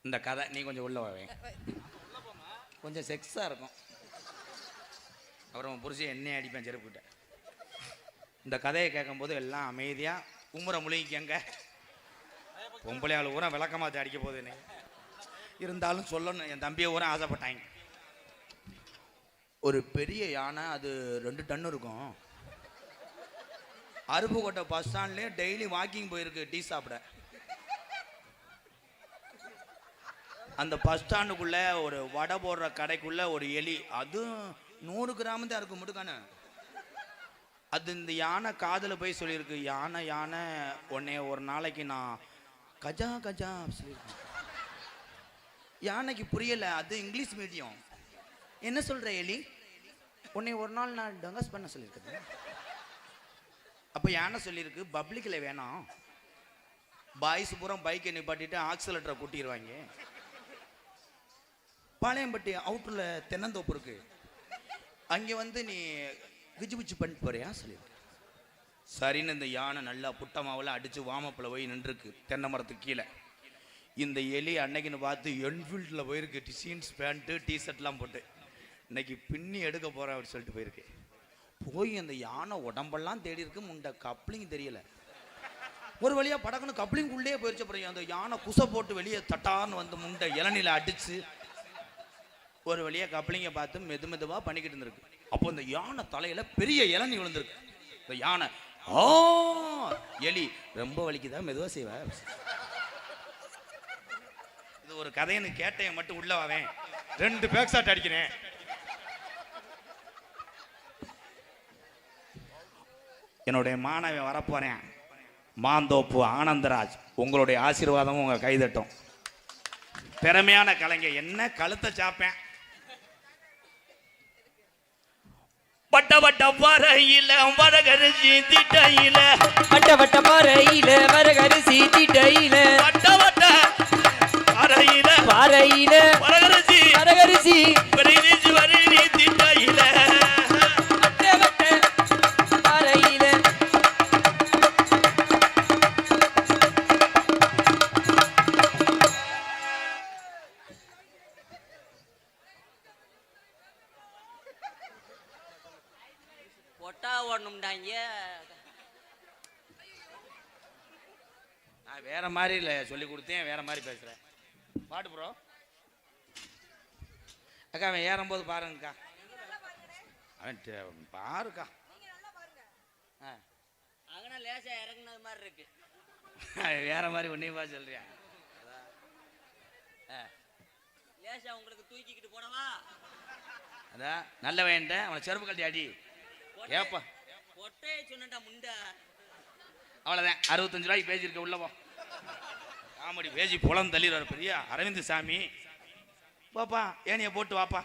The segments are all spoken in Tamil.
இந்த கதை நீ கொஞ்சம் உள்ள வாவே, கொஞ்சம் செக்ஸாக இருக்கும். அப்புறம் புரிச்சு என்னையே அடிப்பேன் செருப்புக்கிட்ட. இந்த கதையை கேட்கும்போது எல்லாம் அமைதியாக உமுறை முழுகிக்கங்க. பொம்பளை ஆள் ஊரம் விளக்கமாக அடிக்க போகுதுன்னு இருந்தாலும் சொல்லணும். என் தம்பியை ஊரம் ஆசைப்பட்டாங்க. ஒரு பெரிய யானை, அது 2 டன் இருக்கும். அருப்புக்கோட்டை பஸ் ஸ்டாண்ட்லேயே டெய்லி வாக்கிங் போயிருக்கு டீ சாப்பிட. அந்த பஸ் ஸ்டாண்டுக்குள்ள ஒரு வடை போடுற கடைக்குள்ள ஒரு எலி, அதுவும் 100 கிராம் தான் இருக்கும் முடுக்கான. அது இந்த யானை காதில் போய் சொல்லியிருக்கு, யானை யானை உன்னைய ஒரு நாளைக்கு நான் கஜா கஜா சொல்லியிருக்கேன். யானைக்கு புரியல, அது இங்கிலீஷ் மீடியம். என்ன சொல்ற எலி, உன்னை ஒரு நாள் நான் டங்கஸ் பண்ண சொல்லியிருக்கேன். அப்போ யானை சொல்லியிருக்கு, பப்ளிக்கில் வேணாம், பாய்ஸ் பூரா பைக்கை நிப்பாட்டிட்டு ஆக்சிலேட்டரை கூட்டிடுவாங்க. பாளையம்பட்டி அவுட்டரில் தென்னந்தோப்பு இருக்கு, அங்கே வந்து நீ கிச்சு பிச்சு பண்ணிட்டு போறியா சொல்லியிருக்கு. சரின்னு இந்த யானை நல்லா புட்டமாவில் அடித்து வாமப்பில் போய் நின்றுருக்கு தென்னை மரத்துக்கு கீழே. இந்த எலி அன்னைக்குன்னு பார்த்து என்ஃபீல்டில் போயிருக்கு, ஜீன்ஸ் பேண்ட்டு டிஷர்ட்லாம் போட்டு. இன்னைக்கு பின்னி எடுக்க போகிறேன் அப்படின்னு சொல்லிட்டு போயிருக்கு. போய் அந்த யானை உடம்பெல்லாம் தேடி இருக்கு, முண்டை கப்ளிங் தெரியல. ஒரு வழியாக படக்குன்னு கப்ளிங் உள்ளே போயிடுச்சு. அப்புறம் அந்த யானை குசை போட்டு வெளியே தட்டான்னு வந்து முண்டை இளநில அடித்து ஒரு வழியாக கப்ளிங்கை பார்த்து மெது மெதுவாக பண்ணிக்கிட்டு இருந்திருக்கு. அப்போ இந்த யானை தலையில் பெரிய இளநி விழுந்திருக்கு. இந்த யானை எலி ரொம்ப வலிக்குதான், மெதுவாக செய்வேன். இது ஒரு கதைன்னு கேட்டையை மட்டும் உள்ள வாவேன், 2 பேக் ஷாட் அடிக்கிறேன். என்னுடைய மாணவன் வரப்போறேன், மாந்தோப்பு ஆனந்தராஜ். உங்களுடைய ஆசீர்வாதமும் உங்க கைதட்டும். திறமையான கலைஞர், என்ன கழுத்தை சாப்பேன். வட்ட வட்ட பாறையில வரகரிசி திட்டையில, வட்ட வட்ட பாறையில வரகரிசி திட்டையில, வட்ட வட்ட பாறையில பாறையில வரகரிசி வரகரிசி வரகரிசி வரகரிசி திட்டையில, வட்ட வட்ட பாறையில. பொட்டா ஓடணும்டாங்க. நான் வேற மாதிரி இல்லை சொல்லி கொடுத்தேன், வேற மாதிரி பேசுறேன். பாட்டு ப்ரோ அக்கா, அவன் ஏறும்போது பாருங்கக்கா, அவன் பாருக்கா. அங்கன லேசா இறங்குனது மாதிரி இருக்கு. வேற மாதிரி ஒன்னையுமா சொல்றியா? லேசா உங்களுக்கு தூக்கிக்கிட்டு போனவா? அதான் நல்ல வேண்ட அவனை செருப்பு கழட்டி அடி. ஏப்பா பொட்டையை சொன்னடா முண்டா. அவ்வளோதான், 65 ரூபாய்க்கு பேசியிருக்க உள்ளவோ. காமெடி பேசி புலம் தள்ளிடுவார் பெரிய அரவிந்த் சாமி. பாப்பா ஏனிய போட்டு வாப்பா.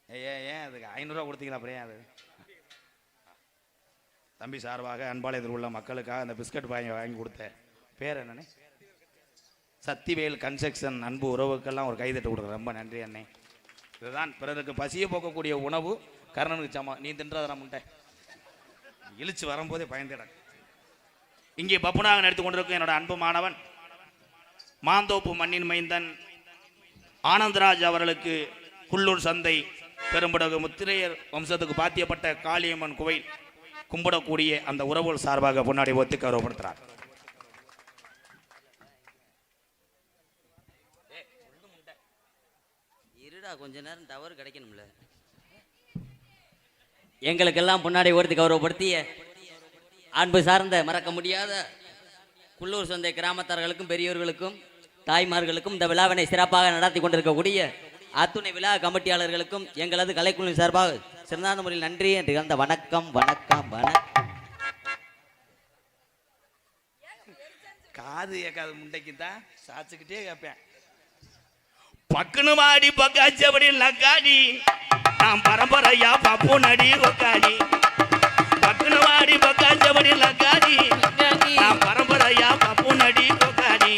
ஏன் அதுக்கு 500 ரூபா கொடுத்தீங்களா? அப்புறம் அது தம்பி சார்பாக அன்பாளையத்தில் உள்ள மக்களுக்காக அந்த பிஸ்கட் வாங்கி கொடுத்தேன். பேர் என்னண்ணே? சக்திவேல் கன்ஸ்ட்ரக்ஷன். அன்பு உறவுக்கெல்லாம் ஒரு கைதட்டு கொடுக்குறேன், ரொம்ப நன்றி அண்ணே. இதுதான் பிறருக்கு பசியை போக்கக்கூடிய உணவு. கர்ணனுக்கு சமம், நீ தின்றதை முட்டை இழிச்சு வரும்போதே பயந்துட. இங்கே பப்புனாக நடித்துக் கொண்டிருக்கும் என்னோட அன்பு மாணவன் மாந்தோப்பு மண்ணின் மைந்தன் ஆனந்தராஜ் அவர்களுக்கு குள்ளூர் சந்தை பெரும்படகு முத்திரையர் வம்சத்துக்கு பாத்தியப்பட்ட காளியம்மன் கோவில் கும்பிடக்கூடிய அந்த உறவுகள் சார்பாக பொன்னாடி ஒத்து கௌரவப்படுத்துறார். இருடா, கொஞ்ச நேரம் டவர் கிடைக்கணும்ல. எங்களுக்கெல்லாம் முன்னாடி ஒருத்தி கௌரவப்படுத்திய அன்பு சார்ந்த மறக்க முடியாத குள்ளூர் சந்தை கிராமத்தார்களுக்கும் பெரியோர்களுக்கும் தாய்மார்களுக்கும் இந்த விழாவினை சிறப்பாக நடத்தி கொண்டிருக்கக்கூடிய அத்துணை விழா கமிட்டியாளர்களுக்கும் எங்களது கலைக்குழு சார்பாக சிறந்த முறையில் நன்றி என்று கலந்த வணக்கம் வணக்கம் வணக்கம். காது ஏக்காது முண்டைக்கு தான் சாச்சுக்கிட்டே கேட்பேன். பக்குனு மாடி பக்காச்சபடி லக்காடி நான் பரம்பரையா பப்பு நடி ஒக்காடி. பக்குனு மாடி பக்காச்சபடி லக்காடி நான் பரம்பரையா பப்பு நடி ஒக்காடி.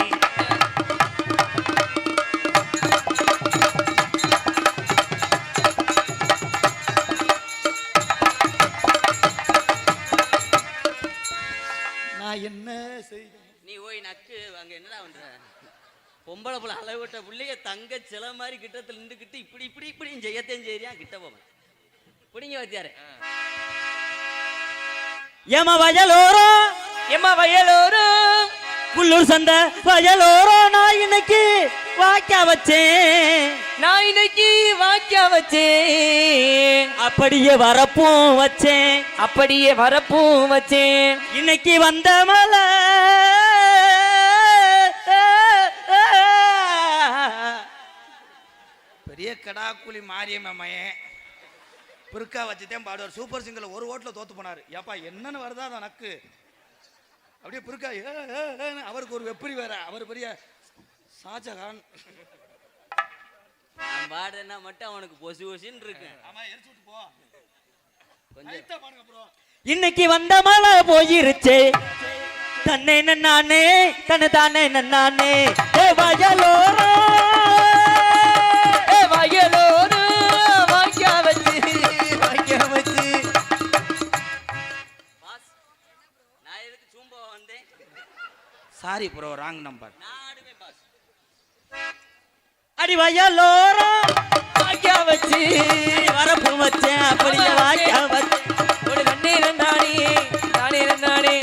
நான் என்ன செய்யும்? நீ ஓய் நக்கு அங்க என்னடா பண்ற? பொம்பளை புள்ள அளவிட்ட புள்ளைய தங்க சில மாதிரி கிட்டத்துல நின்றுக்கிட்டு இப்படி இப்படி இப்படின்னு செய்யத்தையும் செய்யறியா கிட்ட போவேன் பிடிங்க வத்தியாரு. ஏமா வயலோரம் எம்மா வயலோரம் குள்ளூர் சந்தை வயலோரம் நான் இன்னைக்கு வாய்க்கா வச்சேன். நான் இன்னைக்கு வாக்கியா வச்சேன், அப்படியே வரப்பும் வச்சேன். அப்படியே வரப்பும் வச்சேன். இன்னைக்கு வந்த மலை பெரிய கடாக்குழி மாரியம்ம மயன் பிற்கா வச்சுட்டேன் பாடுவார். சூப்பர் சிங்கர்ல ஒரு ஓட்டுல தோத்து போனாரு. ஏப்பா என்னன்னு வருதா அது எனக்கு அப்படியே பிற்கா அவருக்கு ஒரு வெப்பரி வேற. அவர் பெரிய ஷாஜகான். நான் பாடுறேன்னா மட்டும் அவனுக்கு பொசு பொசுன்னு இருக்கேன். ஆமா எரிச்சு விட்டு போ. கொஞ்சம் பாருங்க ப்ரோ. இன்னைக்கு வந்த மழை போயிருச்சே தன்னை நானே தன்னை தானே நானே வயலோரம் வயலோரம் வாக்கியா வச்சு வாக்கியா வச்சு. நான் எதுக்கு சூம்பா வந்தேன்? Sorry bro wrong number. நான் ஆடுவேன் பாஸ். அடி வயலோரம் வாக்கியா வச்சு வரப்பு வச்சேன் அப்படியே வாய்க்கா வச்சேன். ஒரு நன்னே நன்னானே நானே நன்னானே.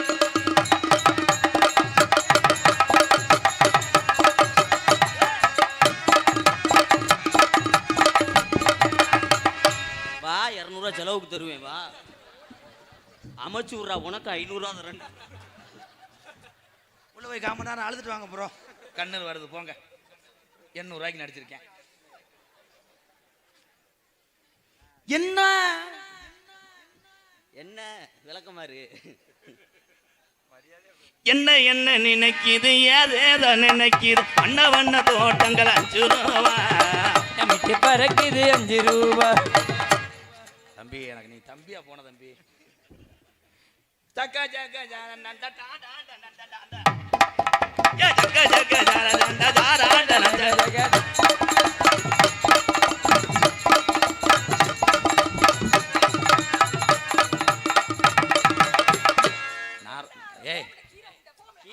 வா 200 செலவுக்கு தருவேன் வா. அமைச்சு விட்றா உனக்கு 500 தரேன். உள்ள போய் காம நேரம் அழுதுட்டு வாங்க ப்ரோ. கண்ணீர் வருது போங்க. 800 ரூபாய்க்கு நடிச்சிருக்கேன். என்ன என்ன விளக்கமாறு என்ன என்ன நினைக்குது ஏதேதோ நினைக்குது வண்ண வண்ண தோட்டங்கள் 5 ரூபா. நமக்கு பறக்குது 5 ரூபா. தம்பி எனக்கு நீ தம்பியா போன தம்பி. ஜக்க ஜக்க ஜானந்த டாடா டடடடடா. ஏ ஜக்க ஜக்க ஜானந்த ஜாரா டடடடா. ஏய்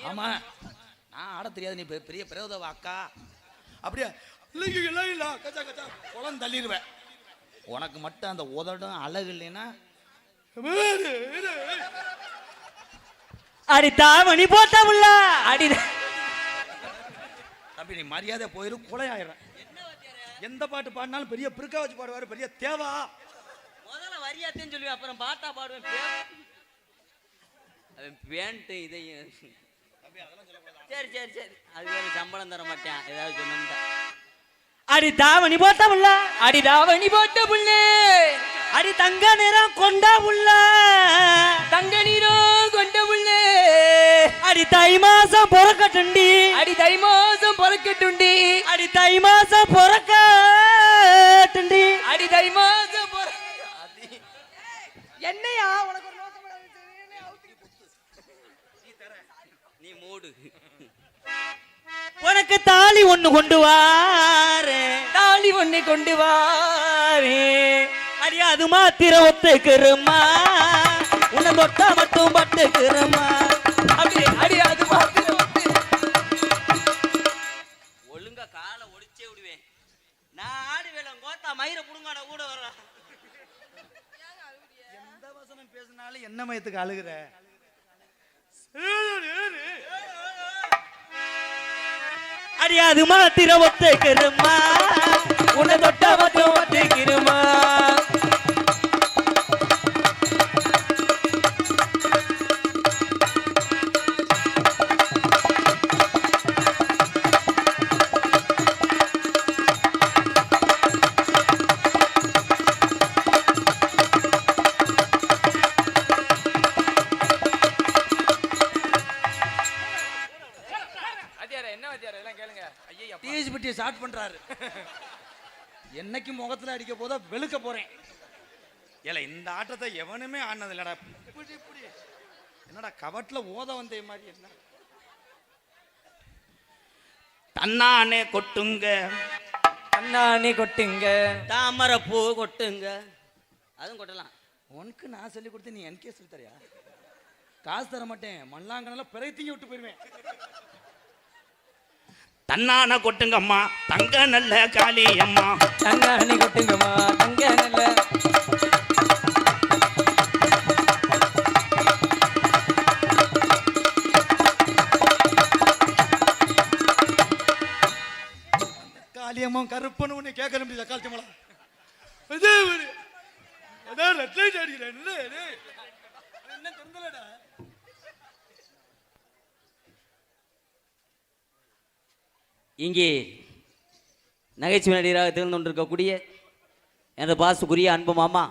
ஆமா நான் ஆட தெரியாது. நீ பெரிய பிரயோதவ அக்கா அப்படியே இல்லை கச்சா கச்சா குளம் தள்ளிடுவேன். உனக்கு மட்டும் அந்த உதடும் அழகு இல்லைன்னா அடி தாவணி போட்ட முல்ல அடி தம்பி நீ மரியாதை போயிரும் கொலையாயிரம். எந்த பாட்டு பாடினாலும் பெரிய பிற்கா வச்சு பாடுவாரு. பெரிய தேவா முதல்ல வரியாத்தேன்னு சொல்லுவேன் அப்புறம் பாட்டா பாடுவேன். அவன் பேண்ட் இதையும் சரி சரி சரி அது வேற சம்பளம் தர மாட்டேன் ஏதாவது சொன்னா. அடி தாவணி போட்ட முல்ல அடி தாவணி போட்ட புள்ளே அடி தங்க நிறம் கொண்டா முல்ல தங்க நீரோ கொண்ட புள்ளே அடி தை மாசம் பொறக்கட்டுண்டி அடி தை மாசம் பொறக்கட்டுண்டி அடி தை மாசம் பொறக்கட்டுண்டி அடி தை மாசம் என்னையா உனக்கு ஒரு நோக்கம் நீ மூடு. உனக்கு தாலி ஒண்ணு கொண்டு வாரு தாலி ஒண்ணு கொண்டு வாரே. அடி அது மாத்திரம் ஒத்துக்கிறமா உன்னை தொட்டா மட்டும் பட்டுக்கிறமா. அப்படி அடி அது மாத்திரம் ஒழுங்கா காலை ஒடிச்சே விடுவேன். நான் ஆடு வேலம் கோத்தா மயிரை புடுங்காட கூட வர்றேன். எந்த வசனம் பேசினாலும் என்ன மயத்துக்கு அழுகுற? அடி அது மாத்திரம் ஒத்துக்கிறமா உன்னை தொட்டா மட்டும் ஒத்துக்கிறமா. டிஎஸ்பிடி ஸ்டார்ட் பண்றாரு. என்னைக்கு முகத்துல அடிக்க போதா வெளுக்க போறேன். ஏல இந்த ஆட்டத்தை எவனுமே ஆனது இல்லடா. இப்படி இப்படி என்னடா கவட்ல ஓத வந்தே மாதிரி என்ன தன்னானே கொட்டுங்க அண்ணானே கொட்டுங்க தாமரை பூ கொட்டுங்க அதுவும் கொட்டலாம். உனக்கு நான் சொல்லி கொடுத்து நீ எனக்கே சொல்லி தரியா? காசு தர மாட்டேன், மல்லாங்கனால பிறத்தையும் விட்டு போயிருவேன். தன்னான கொட்டுங்க அம்மா, தங்க நல்ல காளி அம்மா, தன்னானி கொட்டுங்கம்மா தங்க நல்ல. காளியம்மா கருப்பன்னு உன்னை கேட்க முடியல. காலத்தி மலா இங்கே நகைச்சுவை நடிகராக திகழ்ந்து கொண்டிருக்கக்கூடிய எனது பாசுக்குரிய அன்பு மாமா,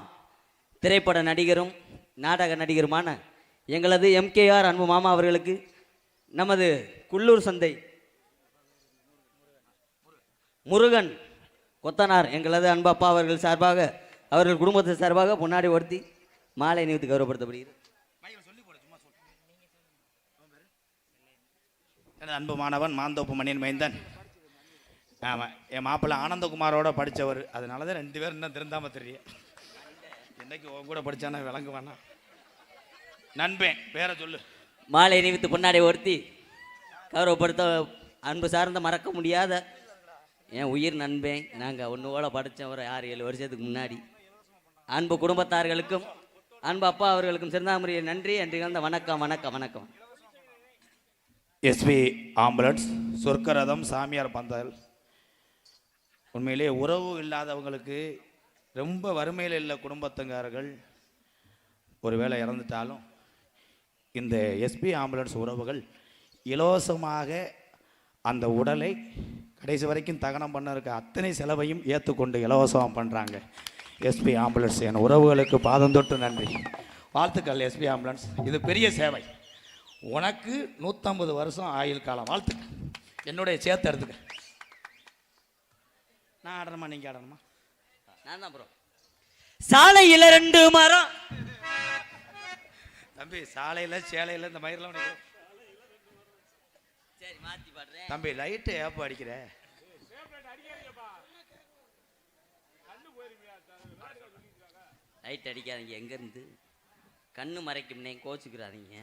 திரைப்பட நடிகரும் நாடக நடிகருமான எங்களது எம்கேஆர் அன்பு மாமா அவர்களுக்கு நமது குள்ளூர் சந்தை முருகன் கொத்தனார் எங்களது அன்பு அப்பா அவர்கள் சார்பாக, அவர்கள் குடும்பத்தின் சார்பாக பொன்னாடை ஒருத்தி மாலை அணிவித்து கௌரவப்படுத்தப்படுகிறது. எனது அன்பு மாணவன் மாந்தோப்பு மணியன் மைந்தன். ஆமாம், என் மாப்பிள்ளை ஆனந்தகுமாரோட படித்தவர், அதனால தான் 2 பேரும் இன்னும் திருந்தாம தெரியும். என்னைக்கு உன் கூட படித்தானா விளங்க வேணாம். நண்பேன் பேரை சொல்லு. மாலை அணிவித்து பொன்னாடை ஒருத்தி கௌரவப்படுத்த அன்பு சார்ந்த மறக்க முடியாத என் உயிர் நண்பேன். நாங்கள் ஒன்றோட படித்தோம் ஒரு 6-7 வருஷத்துக்கு முன்னாடி. அன்பு குடும்பத்தார்களுக்கும் அன்பு அப்பா அவர்களுக்கும் சிறந்தாமுறைய நன்றி. அன்று கலந்த வணக்கம் வணக்கம் வணக்கம். எஸ்பி ஆம்புலன்ஸ், சொர்க்கரதம், சாமியார் பந்தல். உண்மையிலே உறவு இல்லாதவங்களுக்கு, ரொம்ப வறுமையில் உள்ள குடும்பத்துக்காரர்கள் ஒருவேளை இறந்துட்டாலும் இந்த எஸ்பி ஆம்புலன்ஸ் உறவுகள் இலவசமாக அந்த உடலை கடைசி வரைக்கும் தகனம் பண்ண இருக்க அத்தனை செலவையும் ஏற்றுக்கொண்டு இலவசமாக பண்ணுறாங்க எஸ்பி ஆம்புலன்ஸ். என் உறவுகளுக்கு பாதம் தொட்டு நன்றி, வாழ்த்துக்கள் எஸ்பி ஆம்புலன்ஸ். இது பெரிய சேவை. உனக்கு 150 வருஷம் ஆயுள் காலம், வாழ்த்துக்கள். என்னுடைய சேர்த்து எடுத்துக்க. நான் ஆடணுமா நீங்கள் ஆடணுமா? நான் தான் ப்ரோ. சாலையில் 2 மரம். தம்பி சாலையில் சேலையில் இந்த மயிரெலாம் சரி மாற்றி பாடுறேன். தம்பி லைட்டு ஏப்போ அடிக்கிற? லைட் அடிக்காதீங்க, எங்கேருந்து கண்ணு மறைக்கும்னே கோச்சுக்கிறாதீங்க.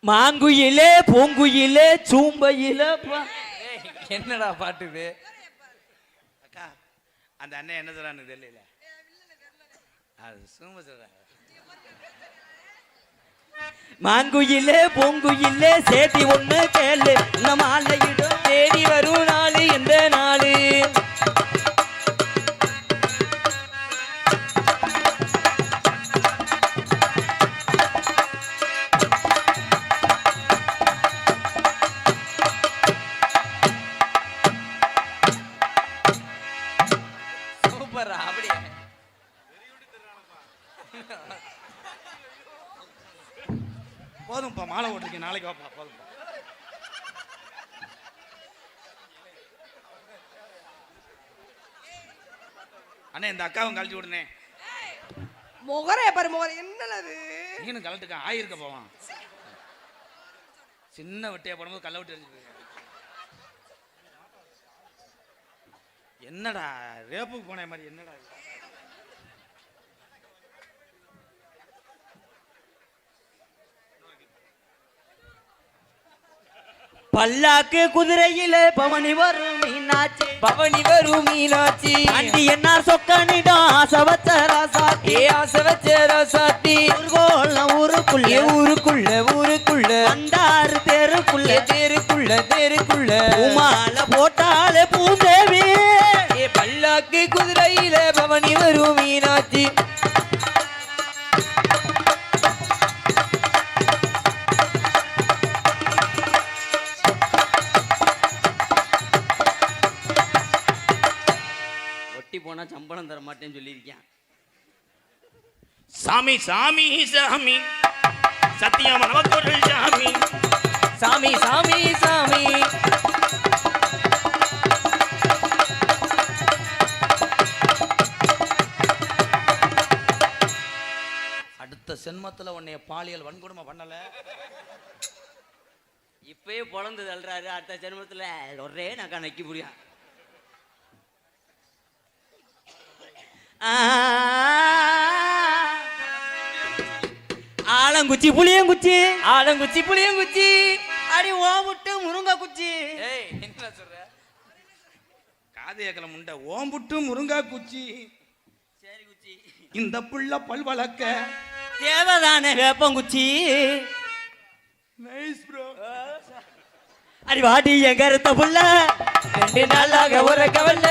மாங்குயிலே பூங்குயிலே சூம்பையிலே என்னடா பாட்டு இது? அக்கா அந்த அண்ணன் என்ன சொல்றான்னு தெரியல, அது சும்மா சொல்றாங்க. மாங்குயிலே பூங்குயிலே சேதி ஒண்ணு கேளு, இந்த மாலையிடும் தேடி வரும் நாளு எந்த நாளு? சூப்பரா அப்படியே போதும்ப்பா, மாலை ஓட்டிருக்கேன், நாளைக்கு வாப்பா. போதும். அண்ணே இந்த அக்காவும் கழட்டி விடுனே. முகரே பாரு முகரே, என்னது நீனும் கழட்டுக்க ஆயிருக்க போவான். சின்ன வெட்டையா போடும்போது கள்ள விட்டு எரிஞ்சு. என்னடா ரேப்புக்கு போன மாதிரி என்னடா? பல்லாக்கு குதிரையிலே பவனி வரும் மீனாட்சி, பவனி வரும் மீனாட்சி, அண்டி என்ன சொக்கனிடம் ஆசை வச்ச ராசாத்தி, ஆசை வச்ச ராசாத்தி, ஊருக்குள்ளே ஊருக்குள்ள ஊருக்குள்ள அண்டாறு தெருக்குள்ளே தேருக்குள்ள தேருக்குள்ள உமால போட்டாலே பூந்தேவி, பல்லாக்கு குதிரையில பவனி வரும் மீனாட்சி. போனா சம்பளம் தர மாட்டேன்னு சொல்லியிருக்கேன். சாமி சாமி சாமி சத்தியம் நமக்கொரு சாமி, சாமி சாமி சாமி. அடுத்த சென்மத்தில் உன்னைய பாலியல் வன்கொடுமை பண்ணல, இப்பயே பொழந்து தள்ளுறாரு. அடுத்த ஜென்மத்துல ஒரே நக்கா நக்கி புரியும். ஆலங்குச்சி புளியங்குச்சி ஆலங்குச்சி புளியங்குச்சி அடி ஓமுட்டு முருங்கை குச்சி. ஏய் என்ன சொல்ற? காது ஏக்கல முண்டை ஓம்புட்டு முருங்கா குச்சி. சரி குச்சி. இந்த புள்ள பல் வளர்க்க தேவதான வேப்பங்குச்சி. Nice bro. அடி வாடி என் கருத்த புள்ள 2 நாளாக உறக்கவல்ல